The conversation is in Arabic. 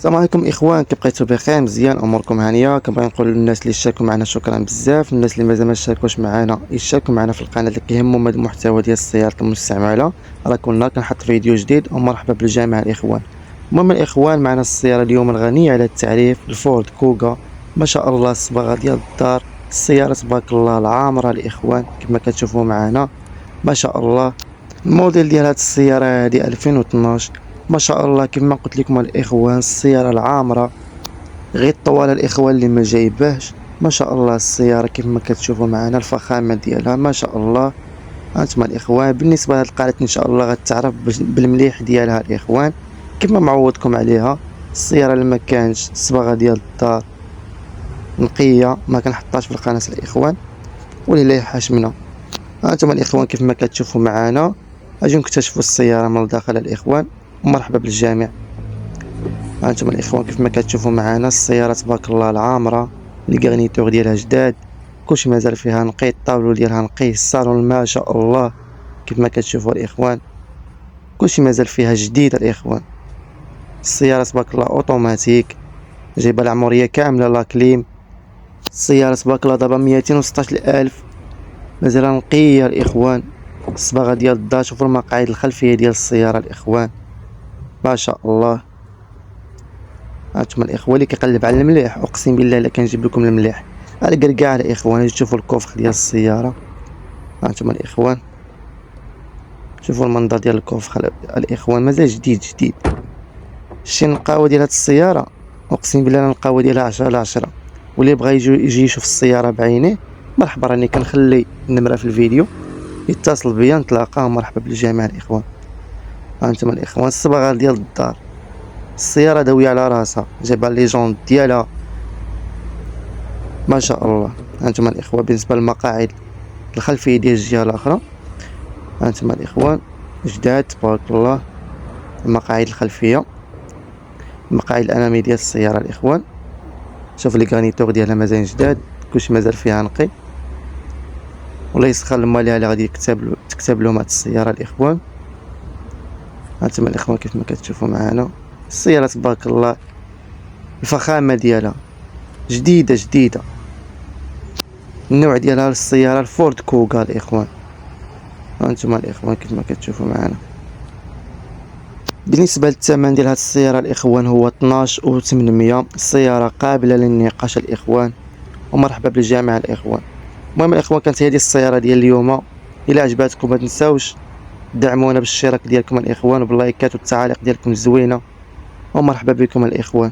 السلام عليكم اخوان، كي بقيتو بخير مزيان اموركم هانيه. كنبغي نقول للناس اللي اشتركوا معنا شكرا بزاف. الناس اللي مازال ما اشتركوش معنا يشتركوا معنا في القناه اللي كيهمهم هذا المحتوى ديال السيارات المستعمله. راه كنا كنحط فيديو جديد ومرحبا بالجميع الاخوان. المهم الاخوان، معنا السياره اليوم الغنيه على التعريف، الفورد كوغا. ما شاء الله الصباغه ديال الدار، السياره تبارك الله العامره الاخوان كما كتشوفوا معنا. ما شاء الله الموديل ديال هاد السياره هادي 2012. ما شاء الله كما قلت لكم الاخوان، السياره العامره غير الطوال الاخوان اللي ما جايباهش. ما شاء الله السياره كما كتشوفوا معنا، الفخامه ديالها ما شاء الله. هانتم الاخوان، بالنسبه لهاد القناه ان شاء الله غتعرف بالمليح ديالها الاخوان كما معودكم عليها. السياره اللي ما كانش الصباغه ديال الدار نقيه ما كنحطهاش في القناه الاخوان، ولله يحاشمنا. هانتم الاخوان كيف ما كتشوفوا معنا، اجي نكتشفوا السياره من الداخل الاخوان. ومرحبا بالجميع. هانتم الاخوان كيف ما كتشوفوا معنا، السياره تبارك الله العامره، لي غارنيتور ديالها جداد، كلشي مازال فيها نقي، الطابلو ديالها نقي، الصالون ما شاء الله كيف ما كتشوفوا الاخوان كلشي مازال فيها جديد الاخوان. السياره تبارك الله اوتوماتيك، جايبه العمريه كامله لا كليم. السياره تبارك الله دابا 216 الف، مازال نقيه الاخوان. الصباغه ديال الدار، شوفوا المقاعد الخلفيه ديال السياره الاخوان ما شاء الله. هانتوما الاخوان اللي كيقلب على المليح اقسم بالله الا كنجيب لكم المليح. على كاع الاخوان تشوفوا الكوفخ ديال السياره. هانتوما الاخوان شوفوا المنظر ديال الكوفخ الاخوان، مازال جديد جديد. شتي النقاوه ديال هاد السياره، اقسم بالله النقاوه ديالها 10 على 10. واللي بغى يجي يشوف السياره بعينيه مرحبا، راني كنخلي النمره في الفيديو، يتصل بيا نتلاقاو. مرحبا بالجميع الاخوان. هانتوما الاخوان الصباغه ديال الدار، السياره داويه على راسها، جايبه لي جونط ديالها ما شاء الله. هانتوما الاخوان بالنسبه للمقاعد الخلفيه ديال الجهه الاخرى، هانتوما الاخوان جداد تبارك الله. المقاعد الخلفيه، المقاعد الاماميه ديال السياره الاخوان، شوف لي غانيتور ديالها مازال جداد، كلشي مازال فيها نقي. ولا يسخر الماليه اللي غادي تكتب لهم هاد السياره الاخوان. هانتوما الاخوان كيف ما كتشوفوا معنا، السياره تبارك الله الفخامه ديالها جديده جديده. النوع ديالها السياره الفورد كوغا الاخوان. هانتوما الاخوان كيف ما كتشوفوا معنا. بالنسبه للثمن ديال هاد السياره الاخوان هو 12800. السياره قابله للنقاش الاخوان، ومرحبا بالجميع الاخوان. المهم الاخوان، كانت هذه السياره ديال اليوم. الى عجباتكم ما تنساوش دعمونا بالاشتراك ديالكم الاخوان، وباللايكات والتعاليق ديالكم الزوينه. ومرحبا بكم الاخوان.